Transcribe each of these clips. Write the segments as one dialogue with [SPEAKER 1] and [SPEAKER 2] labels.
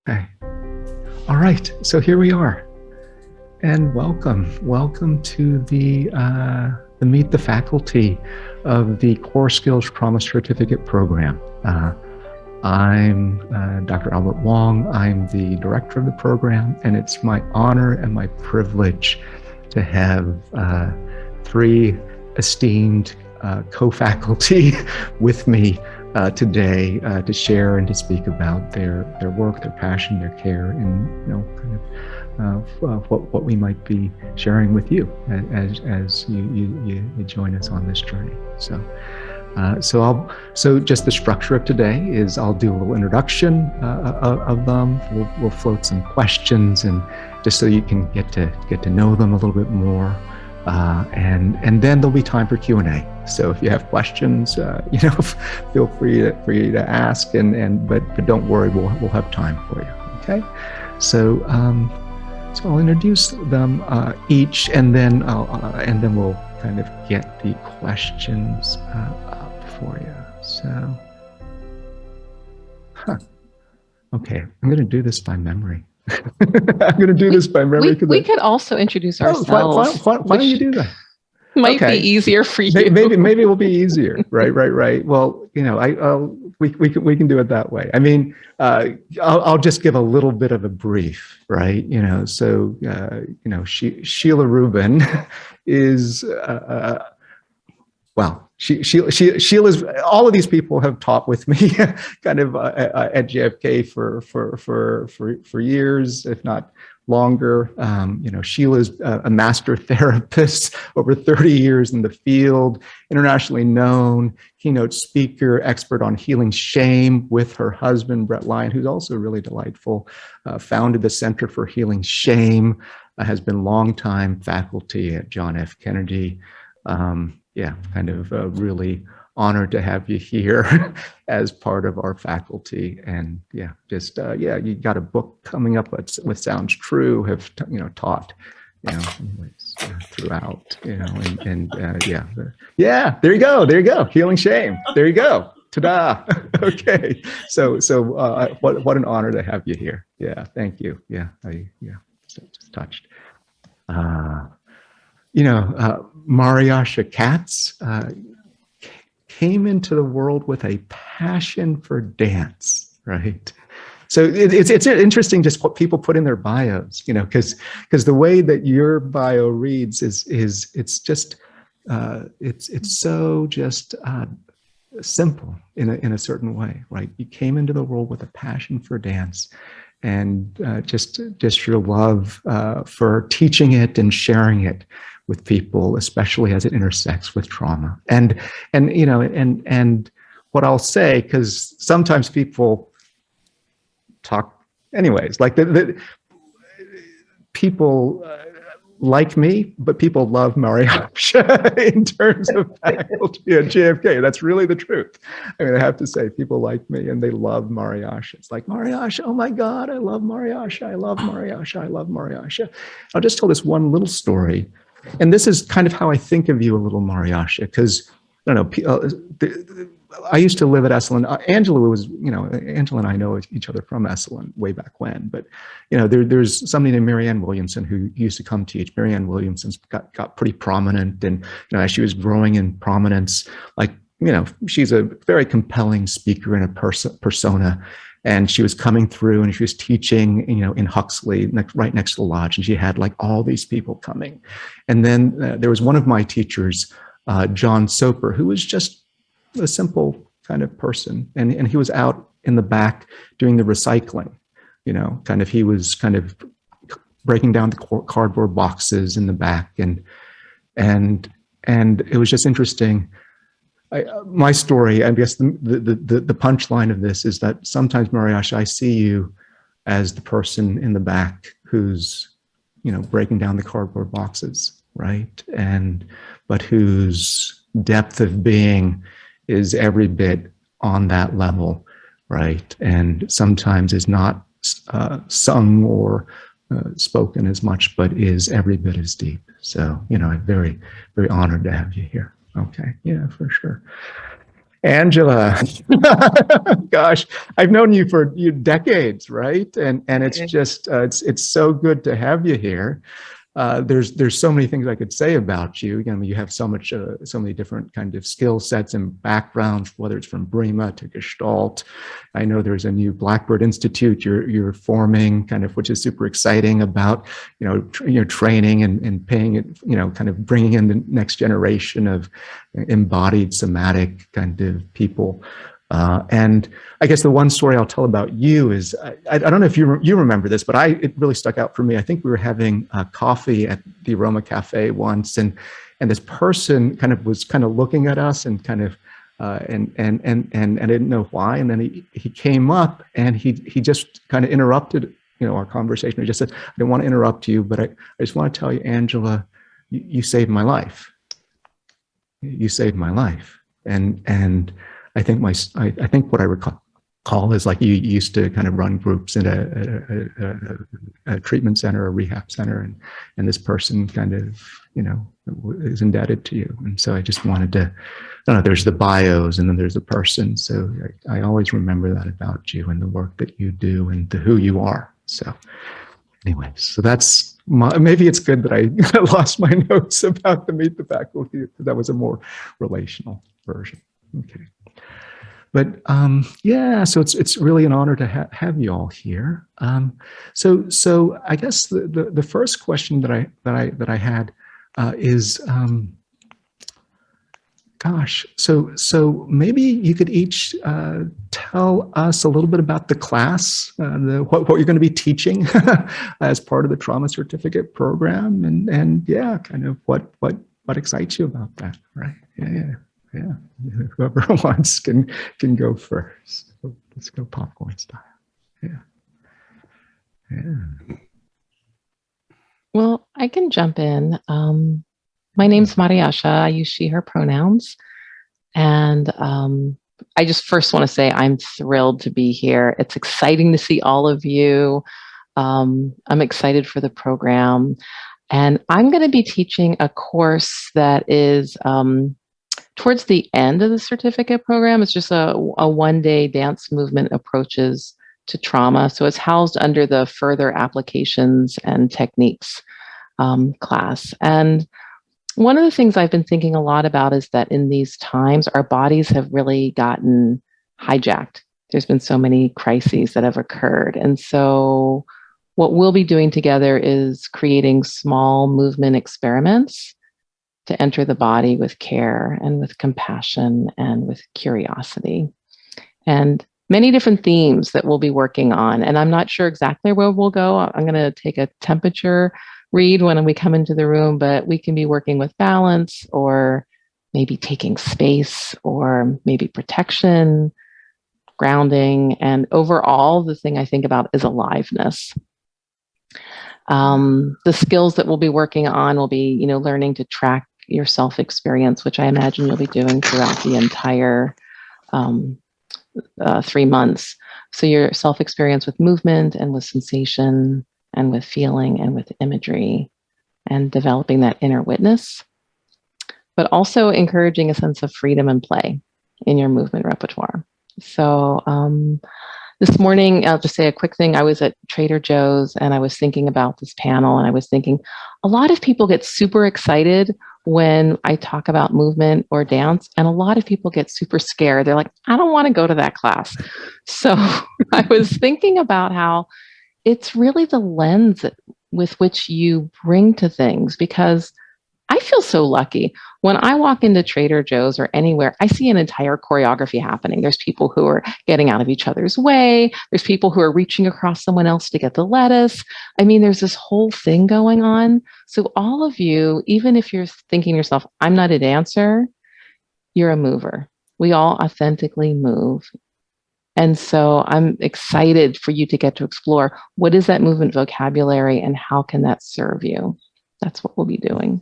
[SPEAKER 1] Okay. All right. So here we are, and welcome to the Meet the Faculty of the Core Skills Trauma Certificate Program. I'm Dr. Albert Wong. I'm the director of the program, and it's my honor and my privilege to have three esteemed co-faculty with me today to share and to speak about their work, their passion, their care, and what we might be sharing with you as you join us on this journey. So just the structure of today is I'll do a little introduction of them. We'll float some questions, and just so you can get to know them a little bit more. And then there'll be time for Q&A. So if you have questions, feel free to ask, but don't worry, we'll have time for you. Okay, so I'll introduce them each, and then we'll kind of get the questions up for you. So, okay, I'm going to do this by memory. I'm going to do this by memory.
[SPEAKER 2] We could also introduce ourselves.
[SPEAKER 1] Why don't you do that?
[SPEAKER 2] Might be easier for you.
[SPEAKER 1] Maybe it will be easier. Right. Well, we can do it that way. I mean, I'll just give a little bit of a brief, right? Sheila Rubin is Sheila's. All of these people have taught with me, kind of at JFK for years, if not longer. Sheila's a master therapist, over 30 years in the field, internationally known, keynote speaker, expert on healing shame with her husband, Brett Lyon, who's also really delightful, founded the Center for Healing Shame, has been longtime faculty at John F. Kennedy. Really honored to have you here as part of our faculty. And you got a book coming up what sounds true, have taught throughout, there you go, healing shame, there you go, ta-da. Okay, so what an honor to have you here. Thank you. Just touched. Mariasha Katz came into the world with a passion for dance, right? So it's interesting just what people put in their bios, because the way that your bio reads is it's just it's so just simple in a certain way, right? You came into the world with a passion for dance, and just your love for teaching it and sharing it with people, especially as it intersects with trauma. And what I'll say, because sometimes people talk anyways, like the people like me, but people love Mariasha in terms of faculty at JFK. That's really the truth. I mean, I have to say, people like me and they love Mariasha. It's like, Mariasha, oh my God, I love Mariasha. I love Mariasha. I love Mariasha. I'll just tell this one little story. And this is kind of how I think of you a little, Mariasha, because I don't know, I used to live at Esalen. Angela and I know each other from Esalen way back when, but there's somebody named Marianne Williamson who used to come teach. Marianne Williamson's got pretty prominent, and as she was growing in prominence, she's a very compelling speaker and a persona. And she was coming through and she was teaching, in Huxley, right next to the lodge. And she had all these people coming. And then there was one of my teachers, John Soper, who was just a simple kind of person. And he was out in the back doing the recycling, he was kind of breaking down the cardboard boxes in the back. And it was just interesting. My story, I guess the punchline of this is that sometimes, Mariasha, I see you as the person in the back who's, breaking down the cardboard boxes, right? But whose depth of being is every bit on that level, right? And sometimes is not sung or spoken as much, but is every bit as deep. So, I'm very, very honored to have you here. Okay, yeah, for sure. Angela, gosh, I've known you for decades, right? And it's just it's so good to have you here. There's so many things I could say about you. Again, you have so many different kind of skill sets and backgrounds, whether it's from Brima to Gestalt. I know there's a new Blackbird Institute you're forming, kind of, which is super exciting about training and paying it, kind of bringing in the next generation of embodied somatic kind of people. And I guess the one story I'll tell about you is, I don't know if you remember this, but it really stuck out for me. I think we were having coffee at the Aroma Cafe once, and this person was looking at us and and I didn't know why. And then he came up and he just kind of interrupted, our conversation. He just said, "I don't want to interrupt you, but I just want to tell you, Angela, you saved my life. You saved my life." And I think what I recall is like you used to kind of run groups in a treatment center, a rehab center, and this person kind of, is indebted to you. And so I just wanted to, I don't know, there's the bios and then there's the person. So I always remember that about you and the work that you do and who you are. So anyway, so that's maybe it's good that I lost my notes about the Meet the Faculty. That was a more relational version. Okay. But yeah, so it's really an honor to have you all here. So I guess the first question that I had is, gosh, so maybe you could each tell us a little bit about the class, what you're going to be teaching as part of the trauma certificate program, and yeah, kind of what excites you about that, right? Yeah, whoever wants can go first. Let's go popcorn style. Yeah.
[SPEAKER 2] Well, I can jump in. My name's Mariasha. I use she, her pronouns. And I just first want to say I'm thrilled to be here. It's exciting to see all of you. I'm excited for the program. And I'm going to be teaching a course that is towards the end of the certificate program. It's just a one-day dance movement approaches to trauma. So it's housed under the further applications and techniques class. And one of the things I've been thinking a lot about is that in these times, our bodies have really gotten hijacked. There's been so many crises that have occurred. And so what we'll be doing together is creating small movement experiments to enter the body with care and with compassion and with curiosity. And many different themes that we'll be working on. And I'm not sure exactly where we'll go. I'm going to take a temperature read when we come into the room, but we can be working with balance or maybe taking space or maybe protection, grounding. And overall, the thing I think about is aliveness. The skills that we'll be working on will be, learning to track your self-experience, which I imagine you'll be doing throughout the entire 3 months. So your self-experience with movement and with sensation and with feeling and with imagery and developing that inner witness, but also encouraging a sense of freedom and play in your movement repertoire. So this morning, I'll just say a quick thing. I was at Trader Joe's and I was thinking about this panel, and I was thinking a lot of people get super excited when I talk about movement or dance, and a lot of people get super scared. They're like, I don't want to go to that class. So I was thinking about how it's really the lens with which you bring to things, because I feel so lucky. When I walk into Trader Joe's or anywhere, I see an entire choreography happening. There's people who are getting out of each other's way. There's people who are reaching across someone else to get the lettuce. I mean, there's this whole thing going on. So all of you, even if you're thinking to yourself, I'm not a dancer, you're a mover. We all authentically move. And so I'm excited for you to get to explore what is that movement vocabulary and how can that serve you? That's what we'll be doing.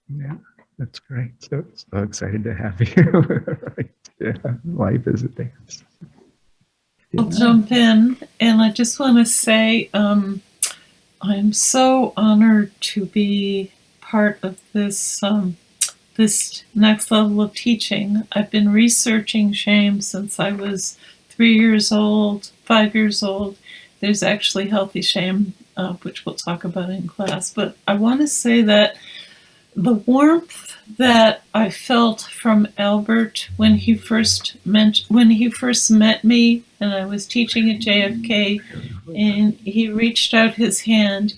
[SPEAKER 1] Yeah, that's great. So excited to have you. Right. Yeah, life is a dance.
[SPEAKER 3] I'll jump in, and I just want to say I'm so honored to be part of this this next level of teaching. I've been researching shame since I was 3 years old, 5 years old. There's actually healthy shame, which we'll talk about in class. But I want to say that the warmth that I felt from Albert when he first met me, and I was teaching at JFK, and he reached out his hand.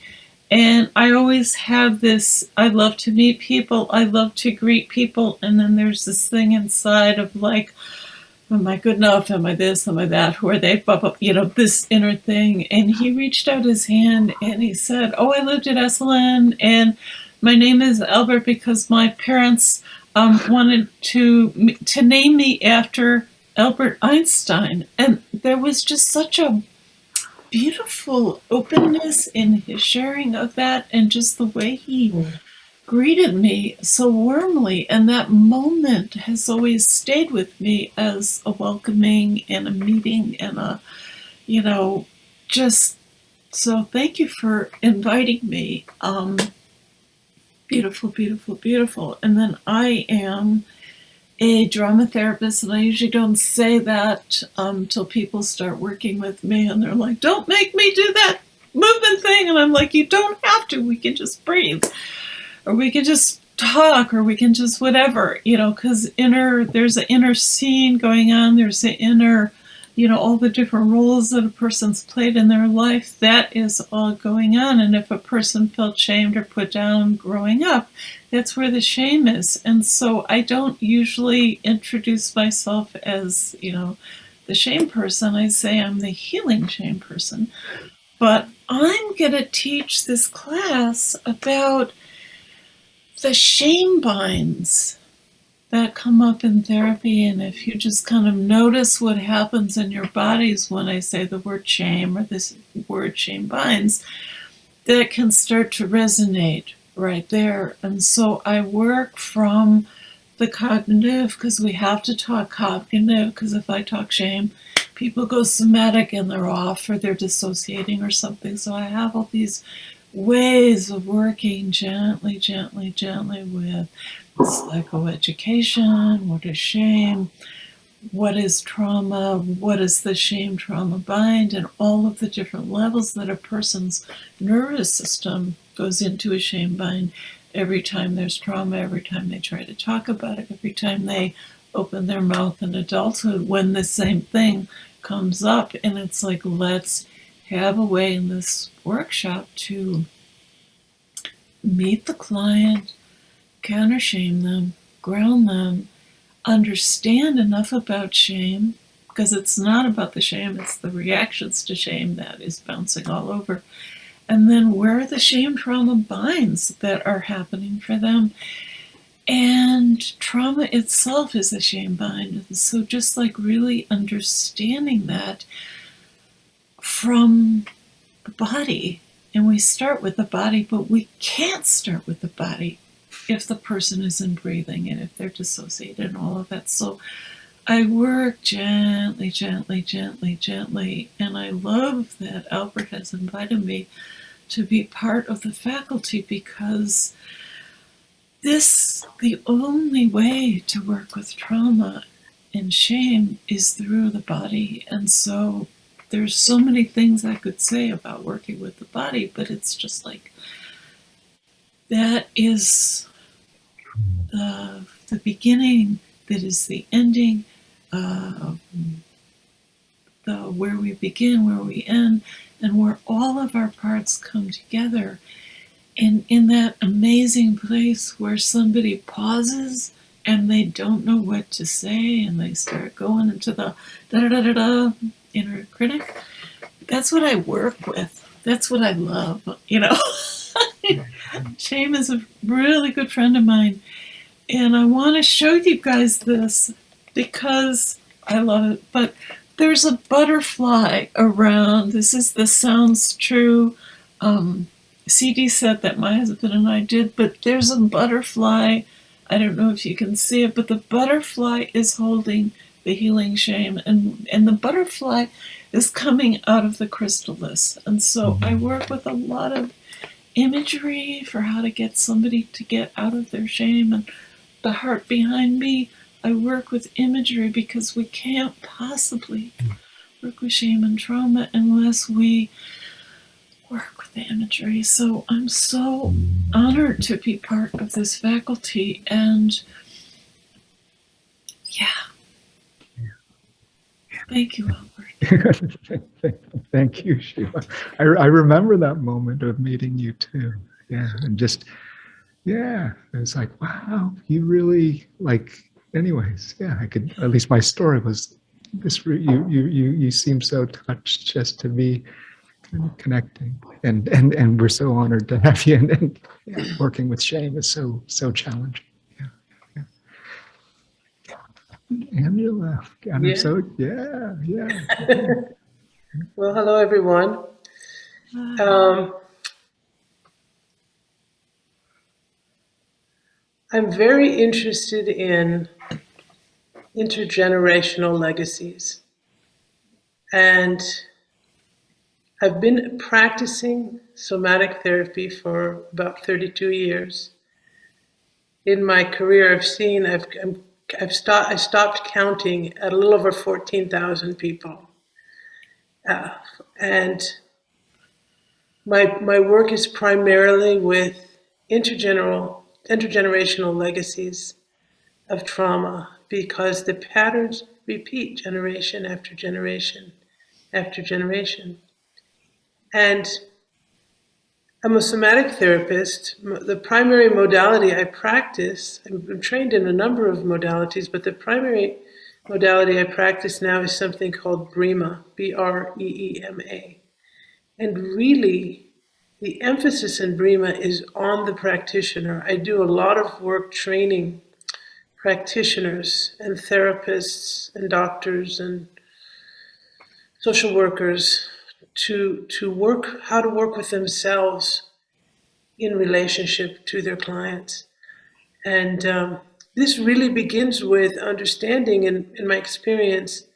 [SPEAKER 3] And I always have this, I love to meet people, I love to greet people, and then there's this thing inside of like, am I good enough? Am I this? Am I that? Who are they? Blah, blah, this inner thing. And he reached out his hand and he said, oh, I lived at Esalen, and my name is Albert because my parents wanted to name me after Albert Einstein. And there was just such a beautiful openness in his sharing of that, and just the way he greeted me so warmly. And that moment has always stayed with me as a welcoming and a meeting and a, just so thank you for inviting me. Beautiful, beautiful, beautiful. And then I am a drama therapist, and I usually don't say that till people start working with me, and they're like, don't make me do that movement thing. And I'm like, you don't have to. We can just breathe, or we can just talk, or we can just whatever, because there's an inner scene going on. There's an inner, all the different roles that a person's played in their life. That is all going on. And if a person felt shamed or put down growing up, that's where the shame is. And so I don't usually introduce myself as, the shame person. I say I'm the healing shame person. But I'm going to teach this class about the shame binds that come up in therapy. And if you just kind of notice what happens in your bodies when I say the word shame or this word shame binds, that can start to resonate right there. And so I work from the cognitive, because we have to talk cognitive, because if I talk shame, people go somatic and they're off, or they're dissociating or something. So I have all these ways of working gently, gently, gently with psychoeducation. What is shame? What is trauma? What is the shame trauma bind? And all of the different levels that a person's nervous system goes into a shame bind every time there's trauma, every time they try to talk about it, every time they open their mouth in adulthood, when the same thing comes up. And it's like, let's have a way in this workshop to meet the client, counter shame them, ground them, understand enough about shame, because it's not about the shame, it's the reactions to shame that is bouncing all over. And then where are the shame trauma binds that are happening for them? And trauma itself is a shame bind. And so just like really understanding that from the body. And we start with the body, but we can't start with the body if the person isn't breathing and if they're dissociated and all of that. So I work gently, gently, gently, gently. And I love that Albert has invited me to be part of the faculty, because the only way to work with trauma and shame is through the body. And so there's so many things I could say about working with the body, but it's just like, that is the beginning, that is the ending, where we begin, where we end, and where all of our parts come together. And in that amazing place where somebody pauses and they don't know what to say, and they start going into the da-da-da-da-da inner critic, that's what I work with. That's what I love, Shame is a really good friend of mine. And I want to show you guys this because I love it. But there's a butterfly around. This is the Sounds True CD set that my husband and I did. But there's a butterfly. I don't know if you can see it, but the butterfly is holding the healing shame. And the butterfly is coming out of the chrysalis. And so I work with a lot of imagery for how to get somebody to get out of their shame, and the heart behind me. I work with imagery because we can't possibly work with shame and trauma unless we work with the imagery. So I'm so honored to be part of this faculty, and yeah. Thank you, Albert.
[SPEAKER 1] Thank you, Sheila. I remember that moment of meeting you too. Yeah, and just, yeah, it was like, wow, you really like. Anyways, yeah, I could. At least my story was this. You seem so touched just to be kind of connecting, and we're so honored to have you. And yeah, working with shame is so challenging. Angela, God,
[SPEAKER 4] Yeah.
[SPEAKER 1] I'm so, yeah.
[SPEAKER 4] Well, hello, everyone. I'm very interested in intergenerational legacies. And I've been practicing somatic therapy for about 32 years. In my career, I stopped counting at a little over 14,000 people. And my work is primarily with intergenerational legacies of trauma, because the patterns repeat generation after generation after generation. And I'm a somatic therapist. The primary modality I practice, I'm trained in a number of modalities, but the primary modality I practice now is something called BREEMA, B-R-E-E-M-A. And really, the emphasis in BREEMA is on the practitioner. I do a lot of work training practitioners and therapists and doctors and social workers to work, how to work with themselves in relationship to their clients. And this really begins with understanding, in my experience,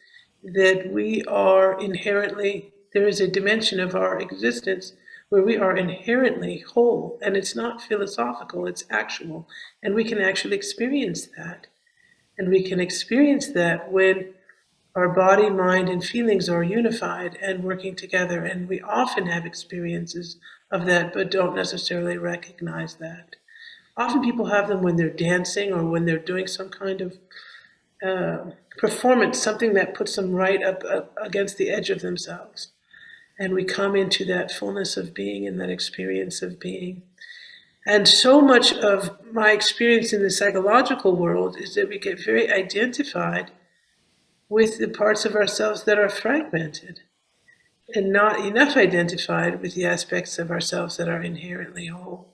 [SPEAKER 4] that we are inherently, there is a dimension of our existence where we are inherently whole, and it's not philosophical, it's actual, and we can actually experience that. And we can experience that when our body, mind, and feelings are unified and working together. And we often have experiences of that, but don't necessarily recognize that. Often people have them when they're dancing or when they're doing some kind of performance, something that puts them right up against the edge of themselves. And we come into that fullness of being and that experience of being. And so much of my experience in the psychological world is that we get very identified with the parts of ourselves that are fragmented, and not enough identified with the aspects of ourselves that are inherently whole.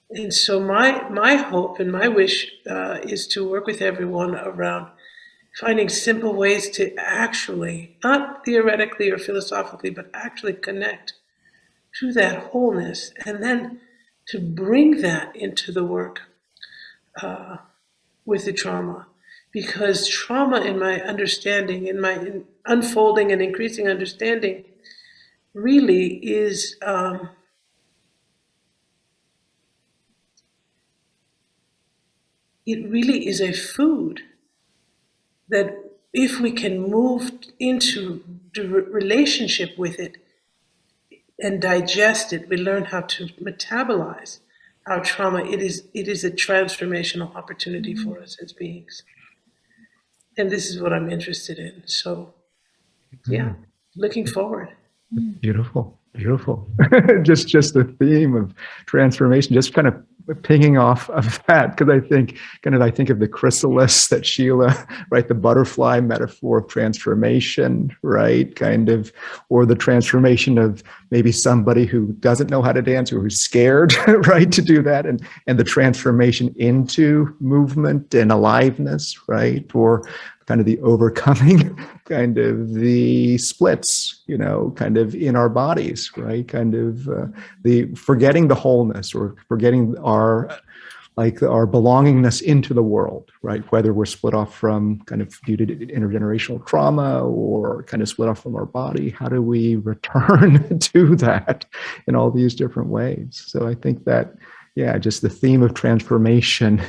[SPEAKER 4] And so my hope and my wish is to work with everyone around finding simple ways to actually, not theoretically or philosophically, but actually connect to that wholeness, and then to bring that into the work with the trauma. Because trauma, in my understanding, in my unfolding and increasing understanding, really is it really is a food that, if we can move into the relationship with it and digest it, we learn how to metabolize our trauma. It is a transformational opportunity for us as beings. And this is what I'm interested in. So, yeah, looking forward.
[SPEAKER 1] Beautiful. just the theme of transformation, just kind of pinging off of that, because I think of the chrysalis that Sheila, right, the butterfly metaphor of transformation, right, kind of, or the transformation of maybe somebody who doesn't know how to dance or who's scared, right, to do that, and the transformation into movement and aliveness, right, or kind of the overcoming, kind of the splits, kind of in our bodies, right? Kind of the forgetting the wholeness, or forgetting our belongingness into the world, right? Whether we're split off from kind of due to intergenerational trauma or kind of split off from our body, how do we return to that in all these different ways? So I think that, yeah, just the theme of transformation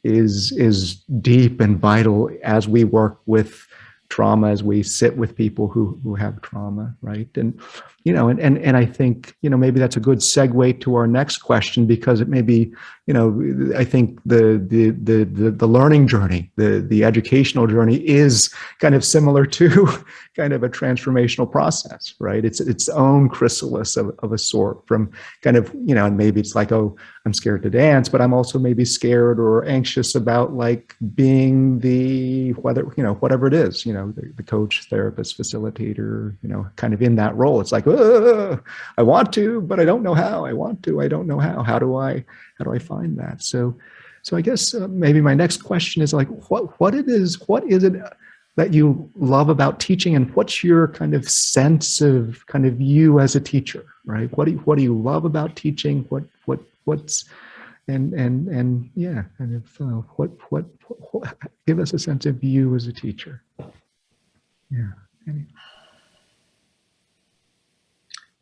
[SPEAKER 1] is deep and vital as we work with trauma, as we sit with people who have trauma, right? And and I think maybe that's a good segue to our next question, because it may be I think the learning journey, the educational journey is kind of similar to kind of a transformational process, right? It's its own chrysalis of a sort, from kind of and maybe it's like, oh, I'm scared to dance, but I'm also maybe scared or anxious about like being whatever it is, the coach, therapist, facilitator, kind of in that role. It's like, I want to, but I don't know how. I want to, I don't know how. How do I find that? So I guess maybe my next question is like, what is it that you love about teaching, and what's your kind of sense of kind of you as a teacher, right? What do you love about teaching? What's and yeah, kind of what give us a sense of you as a teacher. Yeah. Anyway.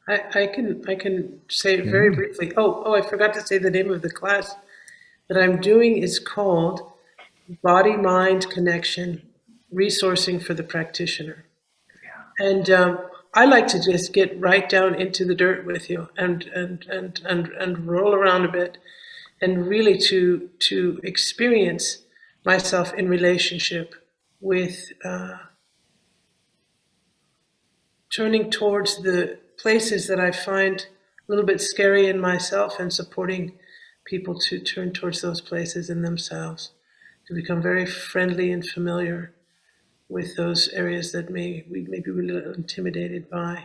[SPEAKER 4] I can say it very briefly. Oh, I forgot to say the name of the class that I'm doing is called Body-Mind Connection, Resourcing for the Practitioner. Yeah. And I like to just get right down into the dirt with you and roll around a bit, and really to experience myself in relationship with turning towards the places that I find a little bit scary in myself, and supporting people to turn towards those places in themselves, to become very friendly and familiar with those areas that we may be a little intimidated by.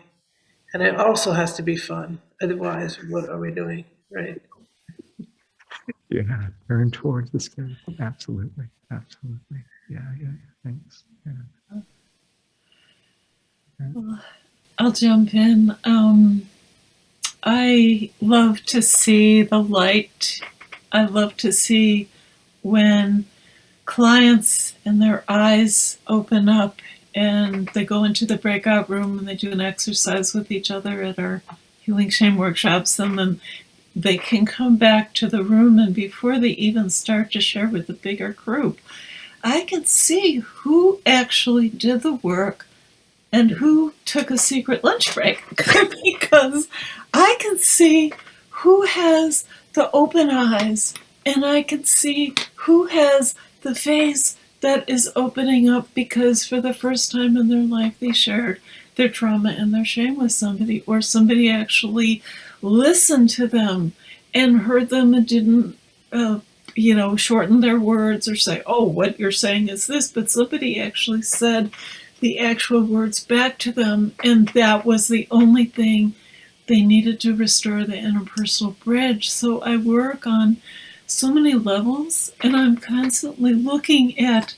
[SPEAKER 4] And it also has to be fun. Otherwise, what are we doing, right?
[SPEAKER 1] Yeah, turn towards the scary. Absolutely. Yeah. Thanks. Yeah.
[SPEAKER 3] Well, I'll jump in. I love to see the light. I love to see when clients and their eyes open up and they go into the breakout room and they do an exercise with each other at our Healing Shame workshops, and then they can come back to the room, and before they even start to share with the bigger group, I can see who actually did the work and who took a secret lunch break, because I can see who has the open eyes, and I can see who has the face that is opening up because for the first time in their life they shared their trauma and their shame with somebody, or somebody actually listened to them and heard them and didn't shorten their words or say, oh, what you're saying is this, but somebody actually said the actual words back to them, and that was the only thing they needed to restore the interpersonal bridge. So I work on so many levels, and I'm constantly looking at,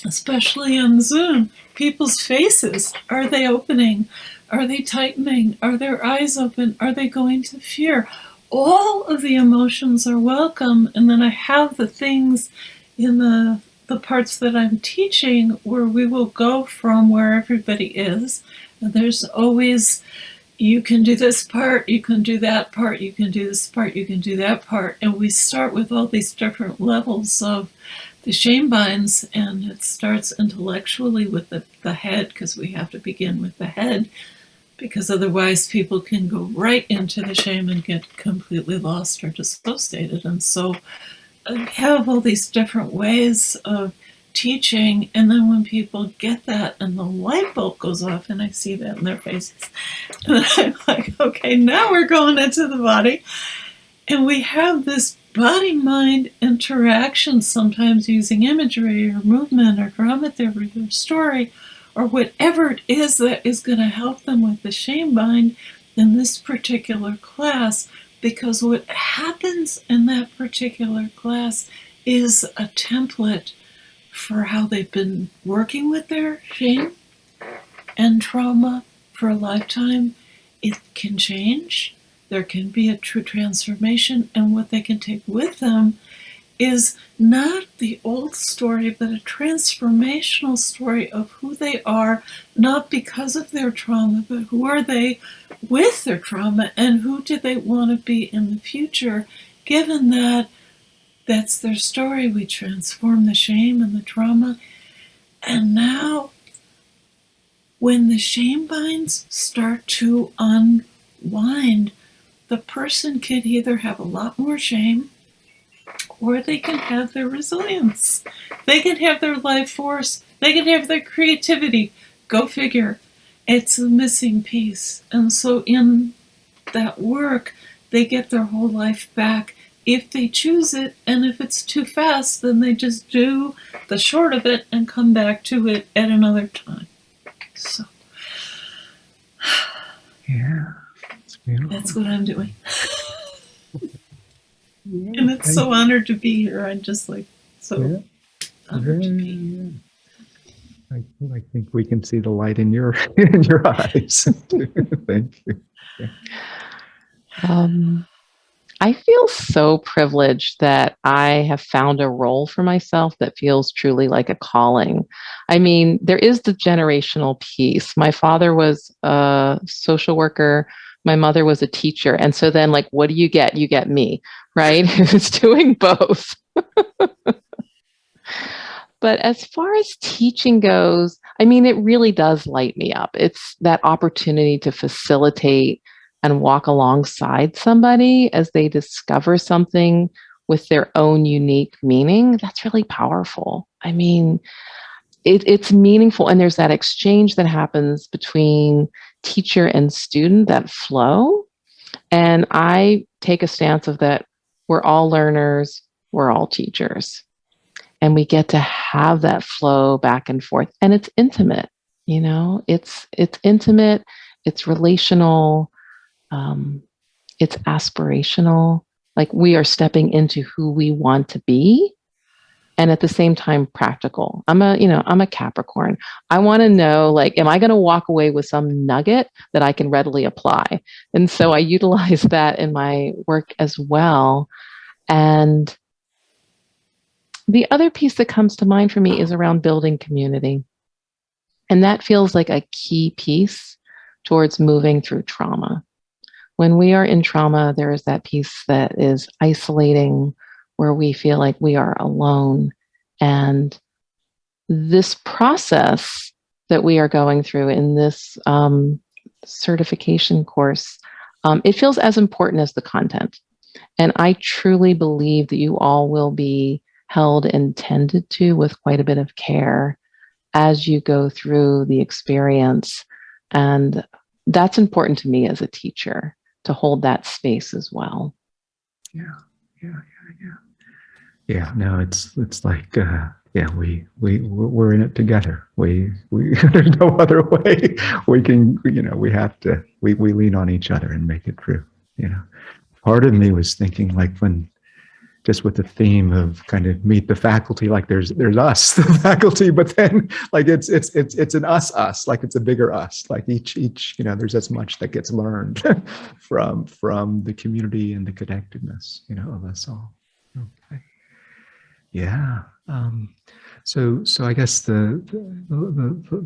[SPEAKER 3] especially on Zoom, people's faces. Are they opening? Are they tightening? Are their eyes open? Are they going to fear? All of the emotions are welcome, and then I have the things in the parts that I'm teaching where we will go from where everybody is. And there's always, you can do this part, you can do that part, you can do this part, you can do that part. And we start with all these different levels of the shame binds, and it starts intellectually with the head, because we have to begin with the head, because otherwise people can go right into the shame and get completely lost or dissociated. And so I have all these different ways of teaching, and then when people get that and the light bulb goes off and I see that in their faces, and I'm like, okay, now we're going into the body, and we have this body-mind interaction, sometimes using imagery or movement or drama therapy or story or whatever it is that is going to help them with the shame bind in this particular class. Because what happens in that particular class is a template for how they've been working with their shame and trauma for a lifetime. It can change. There can be a true transformation, and what they can take with them is not the old story, but a transformational story of who they are, not because of their trauma, but who are they with their trauma, and who do they want to be in the future, given that that's their story. We transform the shame and the trauma. And now, when the shame binds start to unwind, the person can either have a lot more shame or they can have their resilience. They can have their life force. They can have their creativity. Go figure. It's a missing piece. And so in that work, they get their whole life back if they choose it. And if it's too fast, then they just do the short of it and come back to it at another time. So
[SPEAKER 1] Yeah, it's beautiful.
[SPEAKER 3] that's what I'm doing. And it's so honored to be here. I'm just like so honored to be here.
[SPEAKER 1] I think we can see the light in your in your eyes. Thank you.
[SPEAKER 2] I feel so privileged that I have found a role for myself that feels truly like a calling. I mean, there is the generational piece. My father was a social worker. My mother was a teacher. And so then, like, what do you get? You get me, right? It's doing both. But as far as teaching goes, I mean, it really does light me up. It's that opportunity to facilitate and walk alongside somebody as they discover something with their own unique meaning. That's really powerful. I mean, it's meaningful. And there's that exchange that happens between teacher and student, that flow. And I take a stance of that we're all learners, we're all teachers. And we get to have that flow back and forth. And it's intimate, you know, it's intimate, it's relational, it's aspirational. Like we are stepping into who we want to be. And at the same time, practical. I'm a Capricorn. I want to know, like, am I going to walk away with some nugget that I can readily apply? And so I utilize that in my work as well. And the other piece that comes to mind for me is around building community. And that feels like a key piece towards moving through trauma. When we are in trauma, there is that piece that is isolating, where we feel like we are alone. And this process that we are going through in this certification course, it feels as important as the content. And I truly believe that you all will be held and tended to with quite a bit of care as you go through the experience. And that's important to me as a teacher, to hold that space as well.
[SPEAKER 1] Yeah, no, it's like we're in it together. We there's no other way. We can, we have to, we lean on each other and make it true. Part of me was thinking, like, when just with the theme of kind of meet the faculty, like there's us, the faculty, but then like it's an us, like it's a bigger us, like each there's as much that gets learned from the community and the connectedness, of us all. Okay. Yeah. So I guess the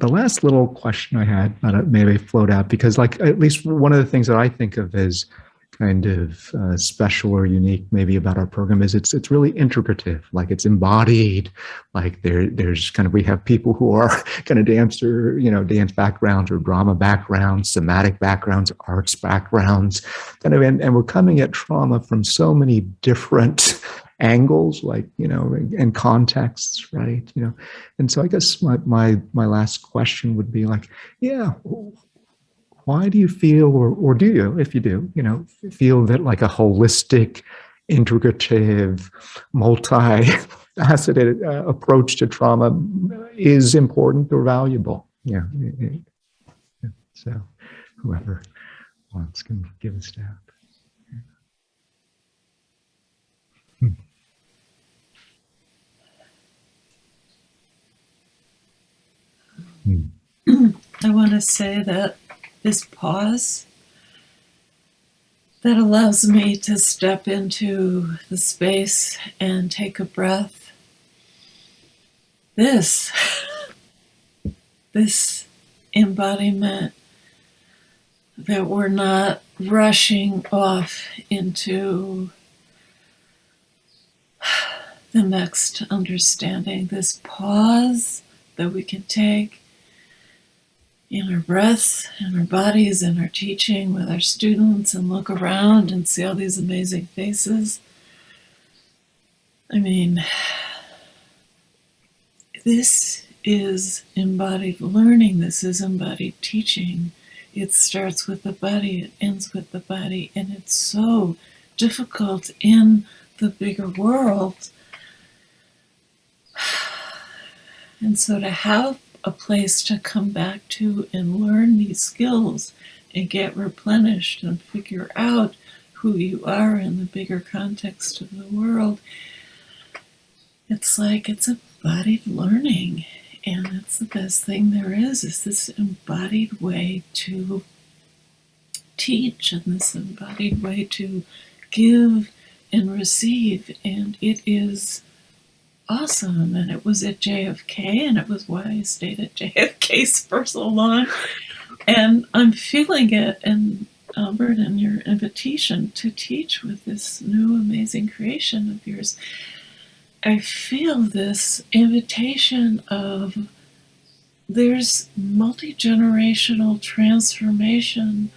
[SPEAKER 1] last little question I had, maybe float out, because like at least one of the things that I think of as kind of special or unique maybe about our program is it's really integrative, like it's embodied, like there's kind of, we have people who are kind of dance backgrounds or drama backgrounds, somatic backgrounds, arts backgrounds, kind of, and we're coming at trauma from so many different angles, like, and contexts, right? And so I guess my last question would be like, why do you feel, or do you, if you do, feel that like a holistic, integrative, multi-faceted approach to trauma is important or valuable? Yeah. So whoever wants can give a stab.
[SPEAKER 3] I want to say that this pause that allows me to step into the space and take a breath, this embodiment, that we're not rushing off into the next understanding, this pause that we can take in our breaths, in our bodies, in our teaching with our students, and look around and see all these amazing faces. I mean, this is embodied learning. This is embodied teaching. It starts with the body, it ends with the body, and it's so difficult in the bigger world. And so to have a place to come back to and learn these skills and get replenished and figure out who you are in the bigger context of the world, it's like it's embodied learning. And it's the best thing there is this embodied way to teach and this embodied way to give and receive. And it is awesome. And it was at JFK, and it was why I stayed at JFK for so long. And I'm feeling it, and Albert, and your invitation to teach with this new amazing creation of yours. I feel this invitation of there's multi-generational transformation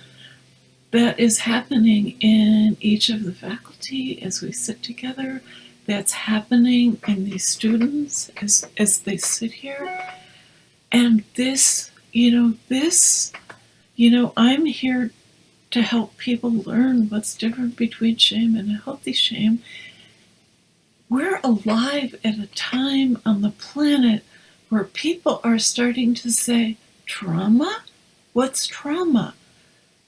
[SPEAKER 3] that is happening in each of the faculty as we sit together, that's happening in these students as they sit here. And this, I'm here to help people learn what's different between shame and a healthy shame. We're alive at a time on the planet where people are starting to say, trauma? What's trauma?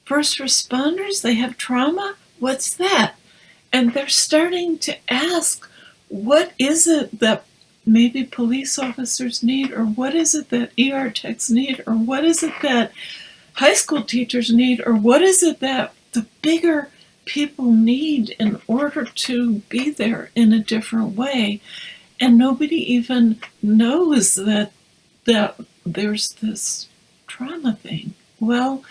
[SPEAKER 3] First responders, they have trauma? What's that? And they're starting to ask, what is it that maybe police officers need, or what is it that ER techs need, or what is it that high school teachers need, or what is it that the bigger people need in order to be there in a different way? And nobody even knows that there's this trauma thing. Well,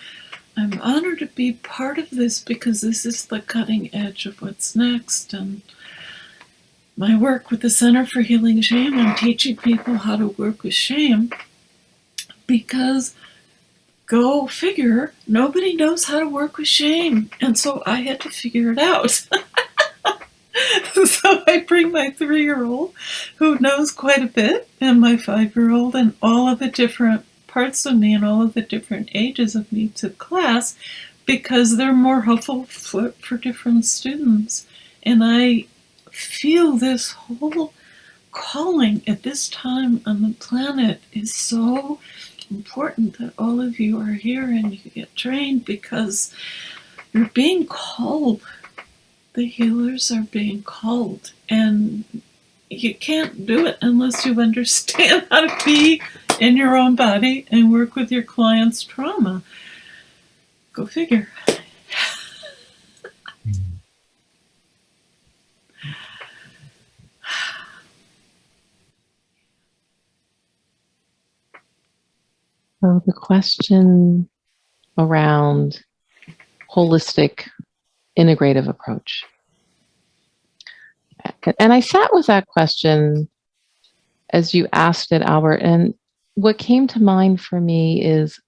[SPEAKER 3] I'm honored to be part of this because this is the cutting edge of what's next. And my work with the Center for Healing Shame, I'm teaching people how to work with shame because, go figure, nobody knows how to work with shame. And so I had to figure it out. So I bring my 3-year-old who knows quite a bit, and my 5-year-old, and all of the different parts of me and all of the different ages of me to class because they're more helpful for different students. And I feel this whole calling at this time on the planet is so important that all of you are here and you get trained because you're being called. The healers are being called, and you can't do it unless you understand how to be in your own body and work with your client's trauma. Go figure.
[SPEAKER 2] So the question around holistic integrative approach. And I sat with that question as you asked it, Albert, and what came to mind for me is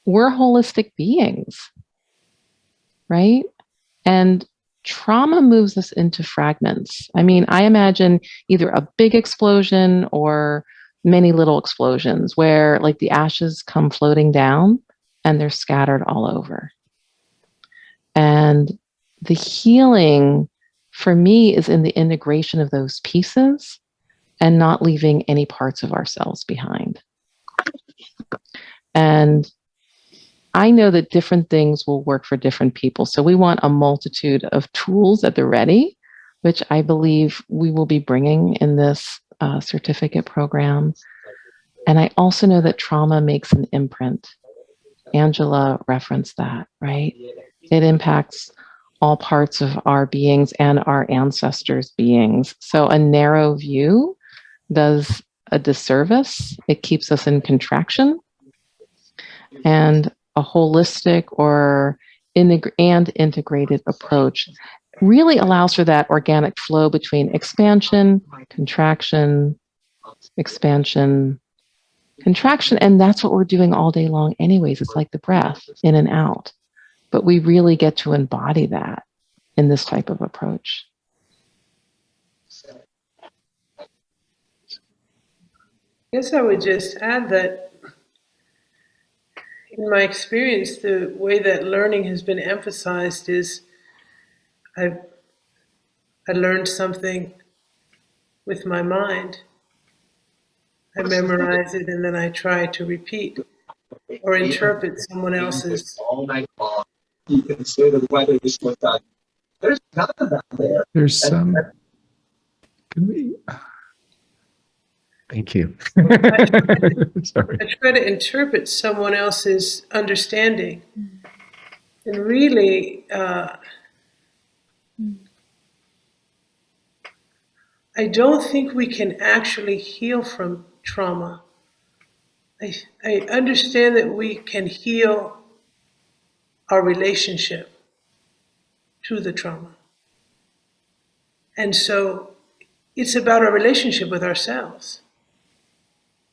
[SPEAKER 2] we're holistic beings, right? And trauma moves us into fragments. I mean, I imagine either a big explosion or many little explosions where like the ashes come floating down and they're scattered all over. And the healing for me is in the integration of those pieces and not leaving any parts of ourselves behind. And I know that different things will work for different people. So we want a multitude of tools at the ready, which I believe we will be bringing in this certificate program. And I also know that trauma makes an imprint. Angela referenced that, right? It impacts all parts of our beings and our ancestors' beings. So a narrow view does a disservice. It keeps us in contraction. And a holistic or integrated approach really allows for that organic flow between expansion, contraction, expansion, contraction. And that's what we're doing all day long anyways. It's like the breath in and out. But we really get to embody that in this type of approach.
[SPEAKER 4] I guess I would just add that in my experience, the way that learning has been emphasized is I learned something with my mind. I memorize it and then I try to repeat or interpret someone else's.
[SPEAKER 5] All night long. You can say the weather is what that. There's none of that there.
[SPEAKER 1] There's some. Can we? Thank you. Sorry.
[SPEAKER 4] I try to interpret someone else's understanding. And really, I don't think we can actually heal from trauma. I understand that we can heal our relationship to the trauma. And so it's about our relationship with ourselves.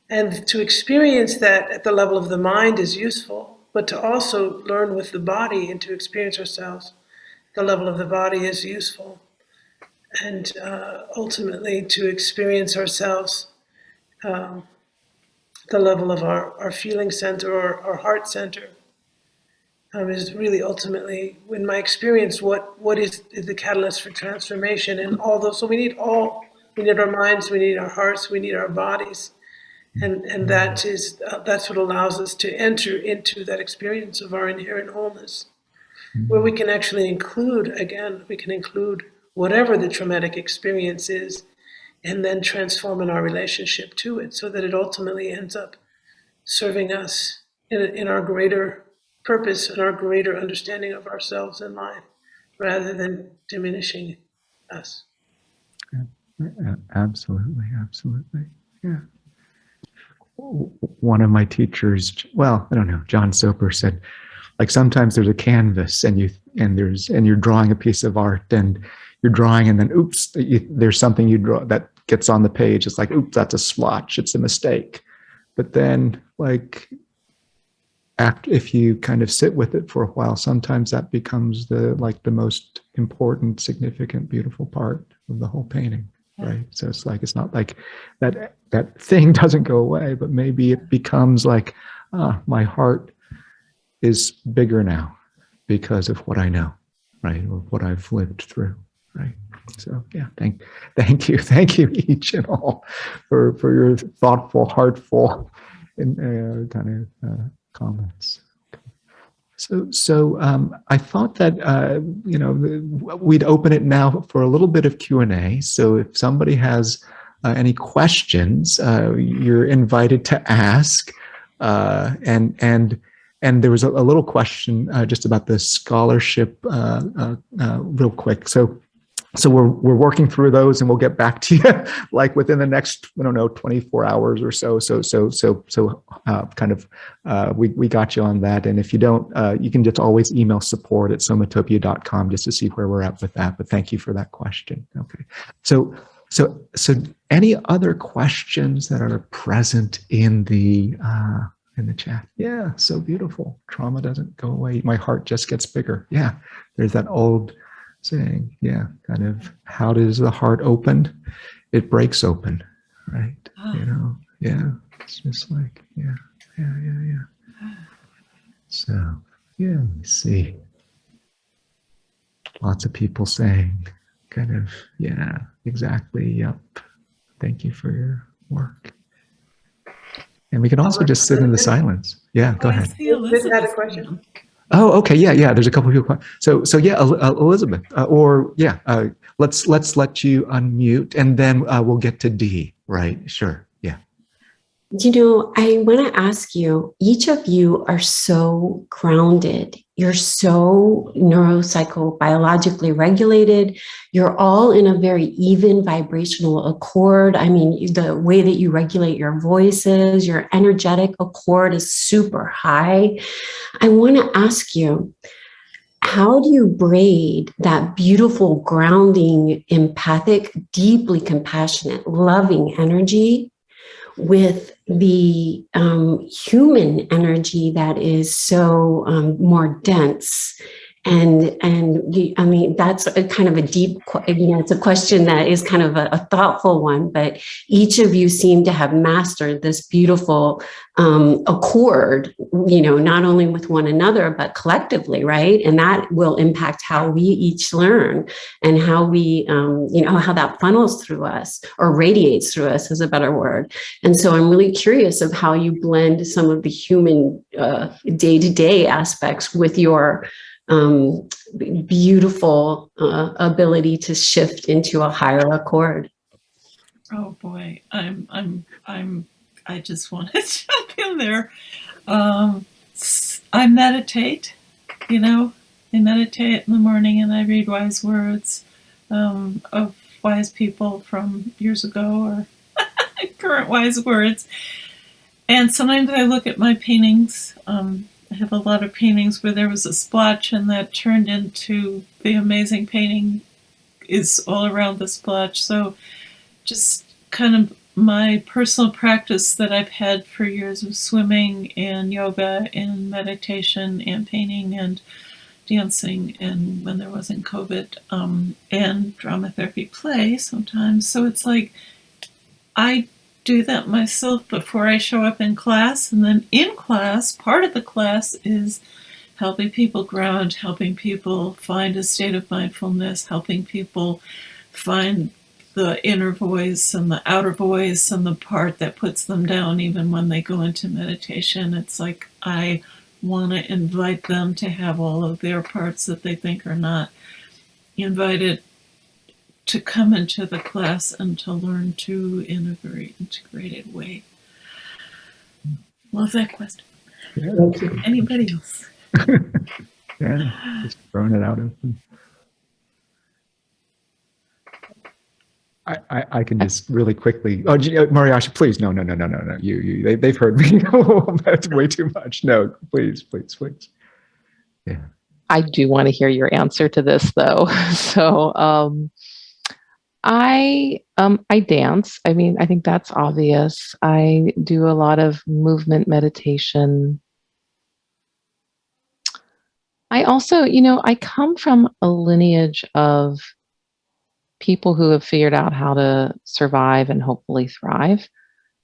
[SPEAKER 4] And to experience that at the level of the mind is useful, but to also learn with the body and to experience ourselves at the level of the body is useful. And ultimately to experience ourselves the level of our feeling center or our heart center is really ultimately, in my experience, what is the catalyst for transformation and all those. So we need our minds, we need our hearts, we need our bodies. And that's what allows us to enter into that experience of our inherent wholeness, where we can actually include whatever the traumatic experience is, and then transform in our relationship to it so that it ultimately ends up serving us in our greater purpose and our greater understanding of ourselves in life, rather than diminishing us.
[SPEAKER 1] Absolutely, absolutely. Yeah. One of my teachers, well, I don't know, John Soper said, like sometimes there's a canvas and you're drawing a piece of art and you're drawing and then oops, there's something you draw that gets on the page. It's like, oops, that's a splotch. It's a mistake. But then like if you kind of sit with it for a while, sometimes that becomes the most important, significant, beautiful part of the whole painting. Right. So it's not like that thing doesn't go away, but maybe it becomes like, my heart is bigger now because of what I know, right? Or what I've lived through. Right. So yeah, thank you each and all for your thoughtful, heartful kind of comments. So I thought that we'd open it now for a little bit of Q&A. So if somebody has any questions, you're invited to ask. And there was a little question just about the scholarship, real quick. So we're working through those, and we'll get back to you like within the next 24 hours or so. We got you on that. And if you don't, you can just always email support@somatopia.com just to see where we're at with that. But thank you for that question. Okay. So any other questions that are present in the chat? Yeah. So beautiful. Trauma doesn't go away. My heart just gets bigger. Yeah. There's that old saying, yeah, kind of, how does the heart open? It breaks open, right?
[SPEAKER 3] Oh.
[SPEAKER 1] Yeah, it's just like, yeah. So, yeah, let me see. Lots of people saying, kind of, yeah, exactly, yep. Thank you for your work. And we can also just sit in the silence. Yeah, go ahead.
[SPEAKER 3] I see Elizabeth
[SPEAKER 4] had a question.
[SPEAKER 1] Oh, okay. Yeah. There's a couple of people. So yeah, Elizabeth, let's let you unmute, and then we'll get to Dee. Right? Sure. Yeah.
[SPEAKER 6] I want to ask you, each of you are so grounded. You're so neuropsychobiologically regulated. You're all in a very even vibrational accord. I mean, the way that you regulate your voices, your energetic accord is super high. I want to ask you, how do you braid that beautiful, grounding, empathic, deeply compassionate, loving energy with the human energy that is so more dense? I mean, that's a kind of a deep, it's a question that is kind of a thoughtful one, but each of you seem to have mastered this beautiful accord, not only with one another, but collectively, right? And that will impact how we each learn and how we, how that funnels through us or radiates through us is a better word. And so I'm really curious of how you blend some of the human day-to-day aspects with your beautiful ability to shift into a higher accord.
[SPEAKER 3] Oh boy, I just want to jump in there. I meditate, I meditate in the morning and I read wise words of wise people from years ago or current wise words. And sometimes I look at my paintings. I have a lot of paintings where there was a splotch and that turned into the amazing painting is all around the splotch. So just kind of my personal practice that I've had for years of swimming and yoga and meditation and painting and dancing, and when there wasn't COVID, and drama therapy play sometimes. So it's like I do that myself before I show up in class. And then in class, part of the class is helping people ground, helping people find a state of mindfulness, helping people find the inner voice and the outer voice and the part that puts them down even when they go into meditation. It's like I want to invite them to have all of their parts that they think are not invited to come into the class and to learn to in a very integrated way. Love that question.
[SPEAKER 1] Yeah.
[SPEAKER 3] Anybody else?
[SPEAKER 1] Yeah, just throwing it out. I can just really quickly. Oh, Mariasha, please, no. They've heard me. That's way too much. No, please. Yeah.
[SPEAKER 2] I do want to hear your answer to this, though. So, I dance. I mean, I think that's obvious. I do a lot of movement meditation. I also, I come from a lineage of people who have figured out how to survive and hopefully thrive.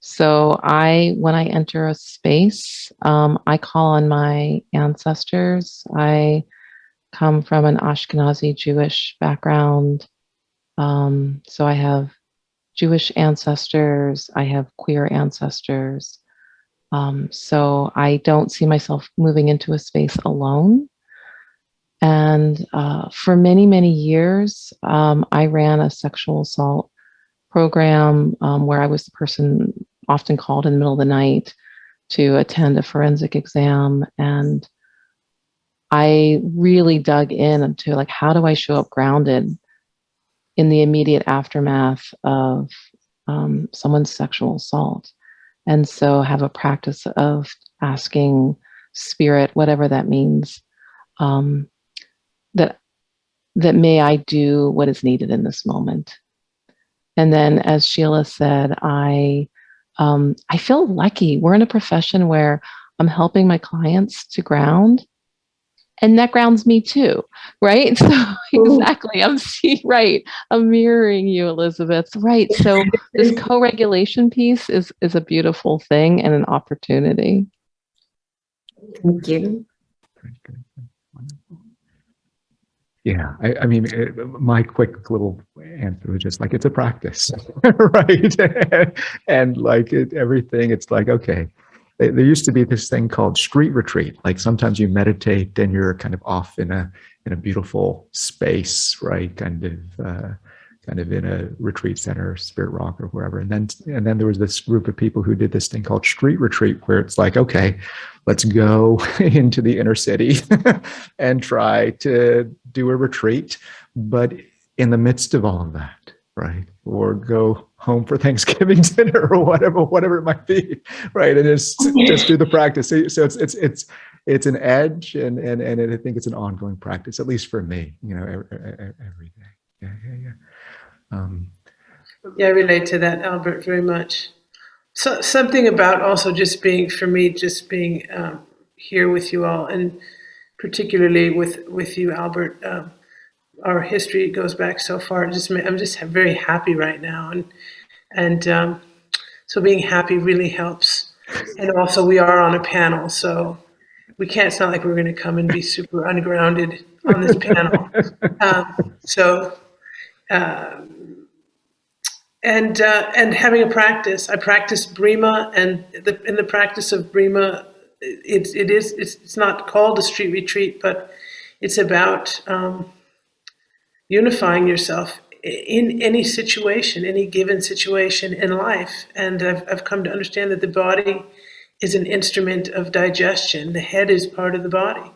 [SPEAKER 2] So when I enter a space, I call on my ancestors. I come from an Ashkenazi Jewish background. So I have Jewish ancestors, I have queer ancestors. So I don't see myself moving into a space alone. And for many, many years, I ran a sexual assault program where I was the person often called in the middle of the night to attend a forensic exam. And I really dug in into like, how do I show up grounded in the immediate aftermath of someone's sexual assault? And so have a practice of asking spirit, whatever that means, that may I do what is needed in this moment. And then, as Sheila said, I feel lucky. We're in a profession where I'm helping my clients to ground, and that grounds me too, right? So exactly, I'm mirroring you, Elizabeth, right? So this co-regulation piece is a beautiful thing and an opportunity.
[SPEAKER 6] Thank you.
[SPEAKER 1] Yeah, I mean, my quick little answer was just like, it's a practice, right? And like everything, it's like, okay, there used to be this thing called street retreat. Like sometimes you meditate and you're kind of off in a beautiful space, right? Kind of in a retreat center, Spirit Rock or wherever. And then there was this group of people who did this thing called street retreat, where it's like, okay, let's go into the inner city and try to do a retreat, but in the midst of all of that, right? Or go home for Thanksgiving dinner or whatever it might be, right? And just do the practice. So it's an edge, and I think it's an ongoing practice, at least for me. Every day.
[SPEAKER 4] Yeah, I relate to that, Albert, very much. So something about also just being, for me, just being here with you all, and particularly with you, Albert. Our history goes back so far. I'm just very happy right now, and so being happy really helps. And also, we are on a panel, so we can't. It's not like we're going to come and be super ungrounded on this panel. And having a practice. I practice Brima, and in the practice of Brima, it's not called a street retreat, but it's about unifying yourself in any situation, any given situation in life. And I've come to understand that the body is an instrument of digestion. The head is part of the body.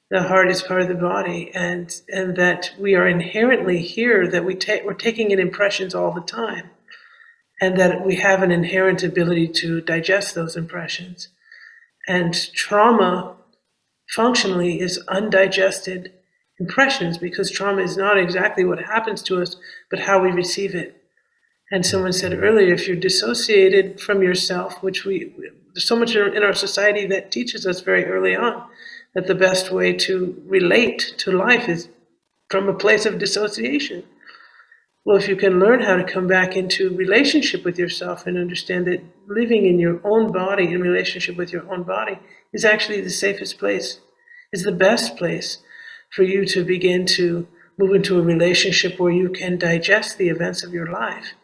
[SPEAKER 4] The heart is part of the body, and that we are inherently here, that we're taking in impressions all the time, and that we have an inherent ability to digest those impressions. And trauma functionally is undigested impressions, because trauma is not exactly what happens to us, but how we receive it. And someone said earlier, if you're dissociated from yourself, which there's so much in our society that teaches us very early on, that the best way to relate to life is from a place of dissociation. Well, if you can learn how to come back into relationship with yourself and understand that living in your own body, in relationship with your own body, is actually the safest place, is the best place for you to begin to move into a relationship where you can digest the events of your life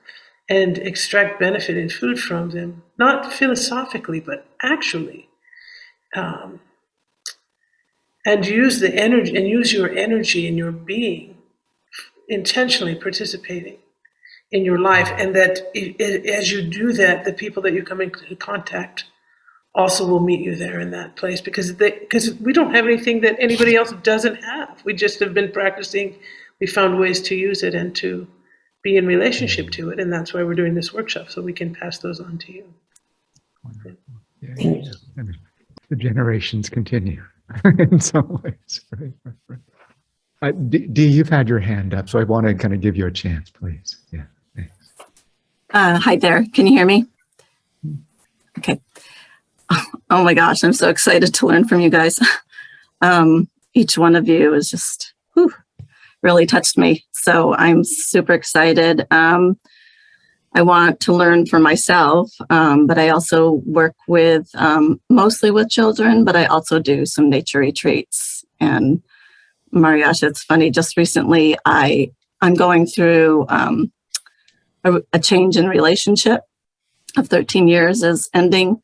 [SPEAKER 4] and extract benefit and food from them, not philosophically, but actually. And use the energy, and use your energy and your being, intentionally participating in your life. And that as you do that, the people that you come into contact also will meet you there in that place, because we don't have anything that anybody else doesn't have. We just have been practicing. We found ways to use it and to be in relationship to it. And that's why we're doing this workshop, so we can pass those on to you.
[SPEAKER 1] Wonderful. Yeah. The generations continue. In some ways, right. Dee, you've had your hand up, so I want to kind of give you a chance, please. Yeah. Thanks.
[SPEAKER 7] Hi there. Can you hear me? Okay. Oh my gosh, I'm so excited to learn from you guys. Each one of you has just really touched me. So I'm super excited. I want to learn for myself, but I also work with mostly with children, but I also do some nature retreats. And Mariasha, it's funny, just recently I'm going through a change in relationship of 13 years is ending.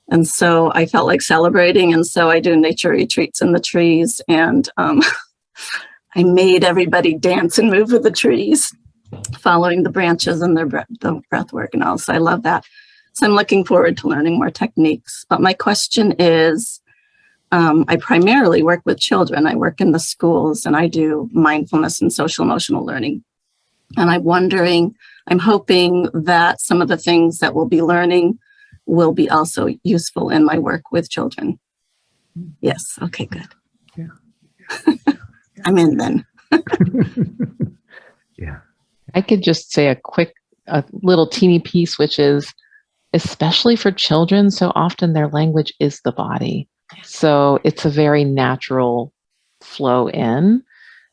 [SPEAKER 7] And so I felt like celebrating. And so I do nature retreats in the trees, and I made everybody dance and move with the trees, following the branches and the breath work and all. So I love that. So I'm looking forward to learning more techniques. But my question is, I primarily work with children. I work in the schools, and I do mindfulness and social emotional learning. And I'm hoping that some of the things that we'll be learning will be also useful in my work with children. Yes. Okay, good.
[SPEAKER 1] Yeah.
[SPEAKER 7] I'm in then.
[SPEAKER 1] Yeah.
[SPEAKER 2] I could just say a little teeny piece, which is, especially for children, so often their language is the body. So it's a very natural flow in.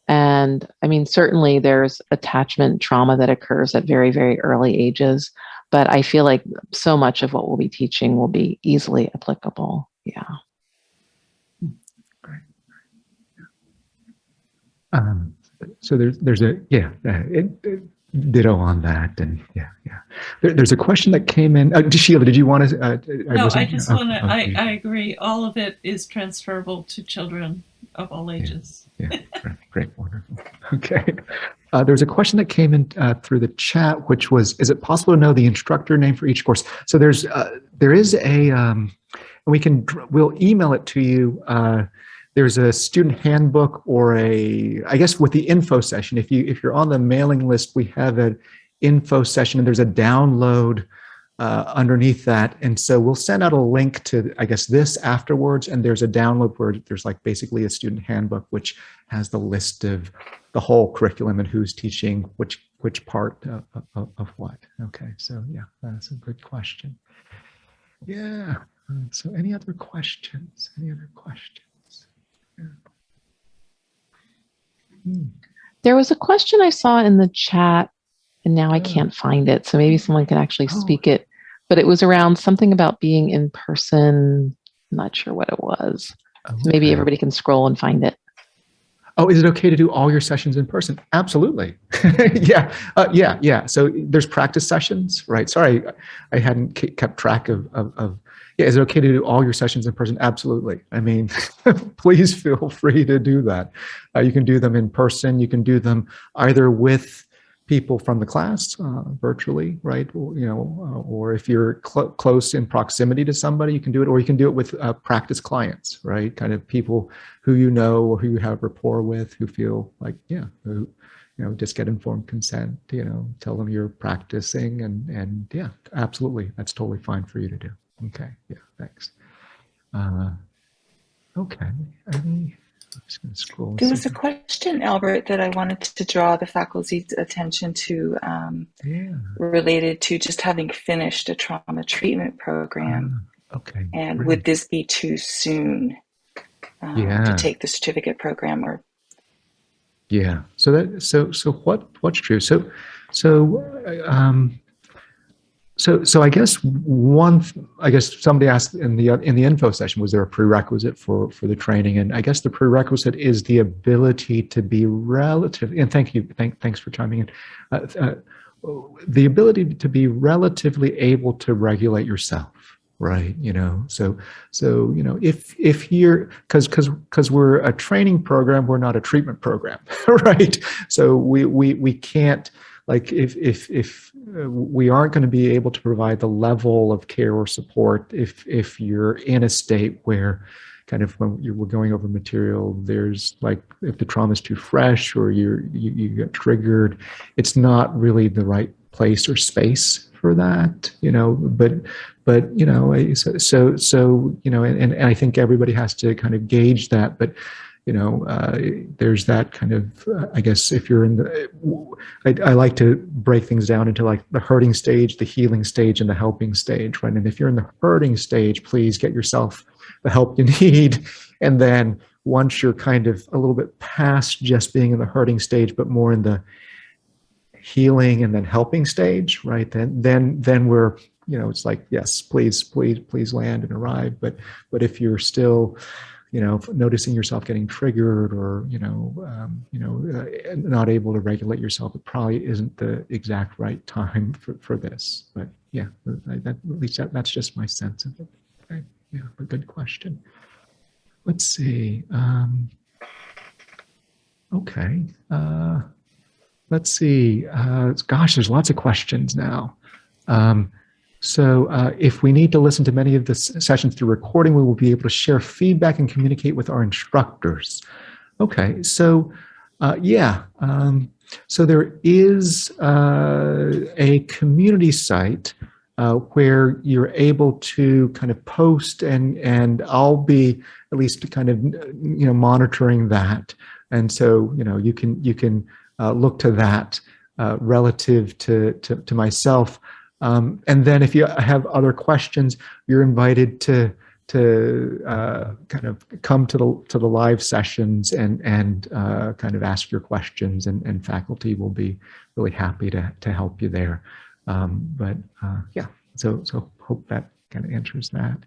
[SPEAKER 2] And I mean, certainly there's attachment trauma that occurs at very, very early ages, but I feel like so much of what we'll be teaching will be easily applicable. Yeah.
[SPEAKER 1] Great. So there's a ditto on that, and yeah. There's a question that came in. Sheila, did you want to?
[SPEAKER 3] I just want to. I agree. All of it is transferable to children of all ages.
[SPEAKER 1] Yeah. Great, wonderful. Okay. There's a question that came in through the chat, which was, is it possible to know the instructor name for each course? So there is a, we'll email it to you. There's a student handbook, or I guess with the info session, if you're on the mailing list, we have an info session, and there's a download underneath that. And so we'll send out a link to, I guess, this afterwards. And there's a download where there's like basically a student handbook, which has the list of the whole curriculum and who's teaching which part of what. Okay, so yeah, that's a good question. Yeah. So any other questions? Any other questions? Yeah.
[SPEAKER 2] There was a question I saw in the chat, and now I can't find it. So maybe someone can actually speak it. But it was around something about being in person. I'm not sure what it was.
[SPEAKER 1] Okay.
[SPEAKER 2] So maybe everybody can scroll and find it.
[SPEAKER 1] Oh, is it okay to do all your sessions in person? Absolutely. Yeah. Yeah. So there's practice sessions, right? Sorry, I hadn't kept track of. Yeah, is it okay to do all your sessions in person? Absolutely. I mean, please feel free to do that. You can do them in person. You can do them either with people from the class virtually, right? Or if you're close in proximity to somebody, you can do it, or you can do it with practice clients, right? Kind of people who you know or who you have rapport with, who feel like, who, just get informed consent, tell them you're practicing, and yeah, absolutely, that's totally fine for you to do. Okay, yeah, thanks. Okay, I'm just going to scroll.
[SPEAKER 8] There was a question, Albert, that I wanted to draw the faculty's attention to related to just having finished a trauma treatment program.
[SPEAKER 1] Okay.
[SPEAKER 8] And
[SPEAKER 1] great.
[SPEAKER 8] would this be too soon to take the certificate program? Or
[SPEAKER 1] yeah. So what's true? So I guess somebody asked in the info session, was there a prerequisite for the training? And I guess the prerequisite is the ability to be relative. And thanks for chiming in. The ability to be relatively able to regulate yourself, right? So if you're, because we're a training program, we're not a treatment program, right? So we can't. Like if we aren't going to be able to provide the level of care or support if you're in a state where kind of when we're going over material, there's like, if the trauma is too fresh or you get triggered, it's not really the right place or space for that, and I think everybody has to kind of gauge that, but there's that kind of, I guess if you're in I like to break things down into like the hurting stage, the healing stage, and the helping stage, right? And if you're in the hurting stage, please get yourself the help you need. And then once you're kind of a little bit past just being in the hurting stage, but more in the healing and then helping stage, right? Then we're, it's like, yes, please land and arrive. But if you're still, noticing yourself getting triggered or, not able to regulate yourself, it probably isn't the exact right time for this. But yeah, at least that's just my sense of it. Okay. Yeah, but good question. Let's see. Okay. Let's see. Gosh, there's lots of questions now. So if we need to listen to many of the sessions through recording, we will be able to share feedback and communicate with our instructors. Okay, so so there is a community site where you're able to kind of post, and I'll be at least kind of monitoring that, and so you can look to that relative to myself. And then if you have other questions, you're invited to kind of come to the live sessions and kind of ask your questions, and faculty will be really happy to help you there. So hope that kind of answers that.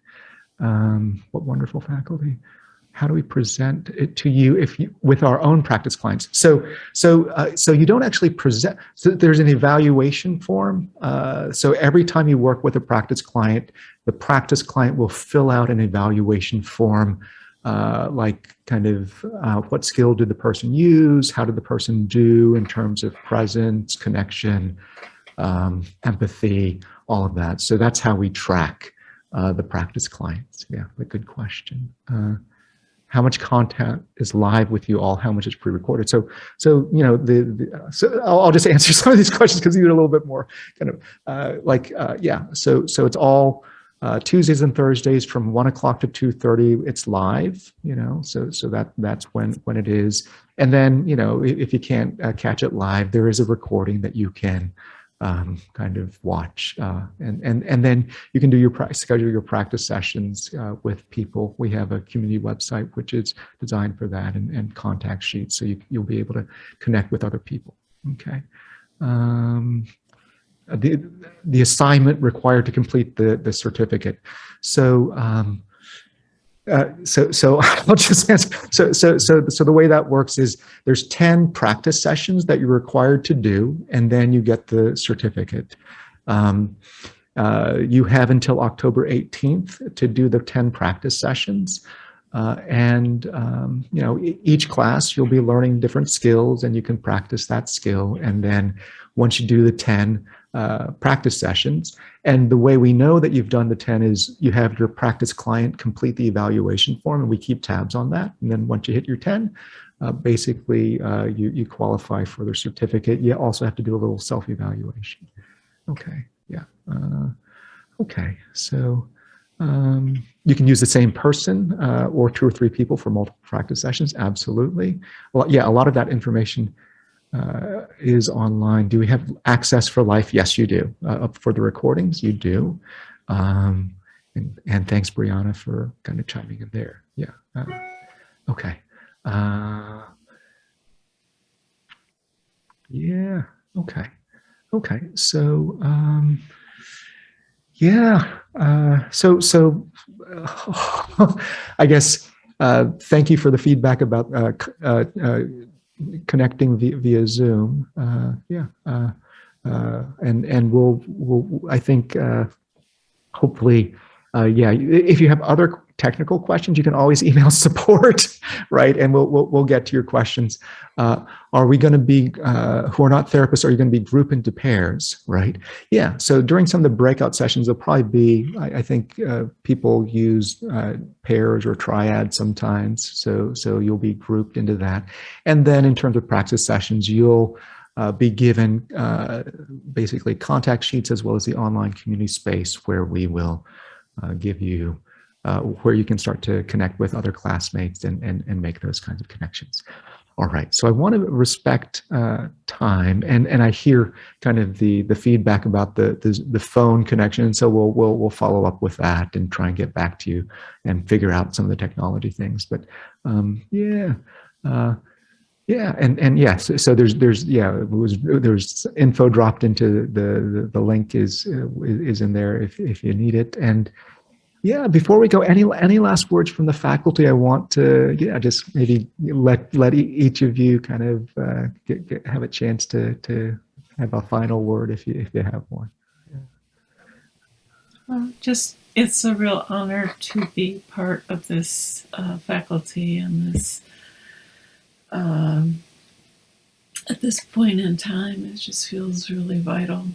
[SPEAKER 1] What wonderful faculty. How do we present it to you with our own practice clients? So you don't actually present. So there's an evaluation form. So every time you work with a practice client, the practice client will fill out an evaluation form, like kind of what skill did the person use? How did the person do in terms of presence, connection, empathy, all of that. So that's how we track the practice clients. Yeah, a good question. how much content is live with you all, how much is pre-recorded. So you know, so I'll just answer some of these questions because these are a little bit more kind of yeah. So it's all Tuesdays and Thursdays from 1 o'clock to 2:30. It's live, you know. So that's when it is. And then, you know, if you can't catch it live, there is a recording that you can kind of watch, and then you can do schedule your practice sessions with people. We have a community website which is designed for that, and contact sheets, so you'll be able to connect with other people. Okay. The assignment required to complete the certificate. So I'll just answer. So the way that works is there's 10 practice sessions that you're required to do, and then you get the certificate. You have until October 18th to do the 10 practice sessions. You know, each class you'll be learning different skills, and you can practice that skill. And then once you do the 10 practice sessions, and the way we know that you've done the 10 is you have your practice client complete the evaluation form, and we keep tabs on that. And then once you hit your 10, basically you qualify for the certificate. You also have to do a little self-evaluation. Okay, yeah. Okay, so you can use the same person or 2 or 3 people for multiple practice sessions. Absolutely. Well, yeah, a lot of that information is online. Do we have access for life? Yes, you do. For the recordings, you do. And thanks, Brianna, for kind of chiming in there. Yeah. Okay. Yeah. Okay. Okay. So, yeah. So I guess thank you for the feedback about connecting via Zoom. Yeah. And we'll I think hopefully yeah, if you have other technical questions, you can always email support, right? And we'll get to your questions. Are we going to be who are not therapists? Are you going to be grouped into pairs, right? Yeah. So during some of the breakout sessions, there'll probably be, I think people use pairs or triads sometimes. So you'll be grouped into that. And then in terms of practice sessions, you'll be given basically contact sheets as well as the online community space where we will give you where you can start to connect with other classmates and make those kinds of connections. All right, so I want to respect time, and I hear kind of the feedback about the phone connection, so we'll follow up with that and try and get back to you and figure out some of the technology things. But yeah. Yeah, and yes, so there's yeah, there's info dropped into the link is in there if you need it. And yeah, before we go, any last words from the faculty? I want to just maybe let each of you kind of have a chance to have a final word if you have one.
[SPEAKER 3] Well, just it's a real honor to be part of this faculty and this. At this point in time, it just feels really vital,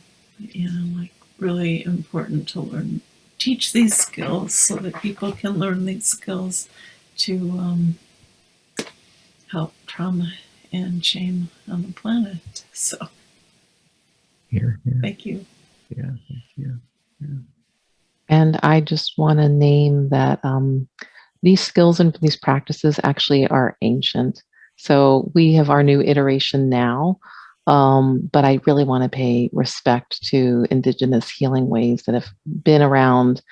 [SPEAKER 3] like really important to teach these skills so that people can learn these skills to help trauma and shame on the planet. So,
[SPEAKER 1] Here.
[SPEAKER 3] Thank you.
[SPEAKER 1] Yeah, thank you. Yeah.
[SPEAKER 2] And I just want to name that these skills and these practices actually are ancient. So we have our new iteration now, but I really want to pay respect to Indigenous healing ways that have been around,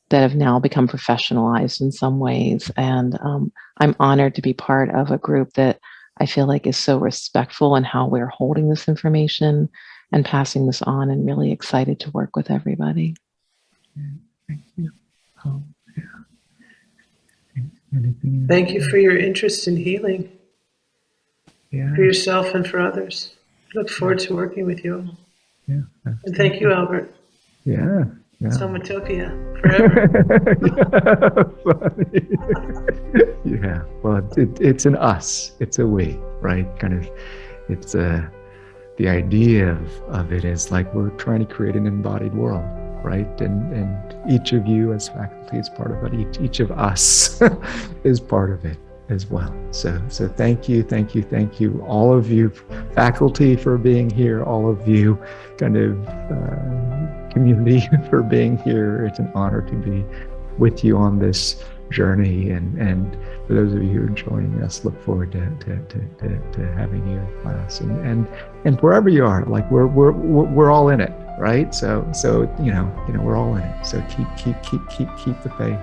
[SPEAKER 2] that have now become professionalized in some ways. And I'm honored to be part of a group that I feel like is so respectful in how we're holding this information and passing this on, and really excited to work with everybody.
[SPEAKER 1] Thank you. Oh, yeah. Anything?
[SPEAKER 4] Thank you for your interest in healing.
[SPEAKER 1] Yeah.
[SPEAKER 4] For yourself and for others. I look forward to working with you all.
[SPEAKER 1] Yeah.
[SPEAKER 4] And thank you, Albert.
[SPEAKER 1] Yeah. Yeah.
[SPEAKER 4] Somatopia forever.
[SPEAKER 1] Yeah. Well, it's an us. It's a we, right? Kind of. It's the idea of it is like we're trying to create an embodied world, right? And each of you as faculty is part of it. Each of us is part of it. as well. So thank you, all of you faculty for being here, all of you kind of community for being here. It's an honor to be with you on this journey, and for those of you who are joining us, look forward to having you in class, and wherever you are, like we're all in it, right? So you know we're all in it. So keep the faith,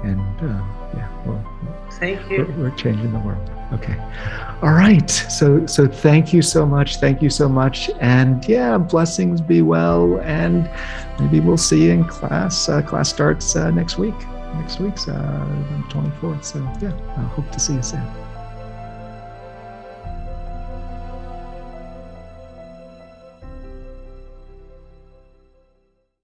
[SPEAKER 1] and
[SPEAKER 4] Thank you.
[SPEAKER 1] we're changing the world. Okay. All right. So thank you so much. And yeah, blessings, be well, and maybe we'll see you in class. Class starts next week. Next week's the 24th. So yeah, I hope to see you soon.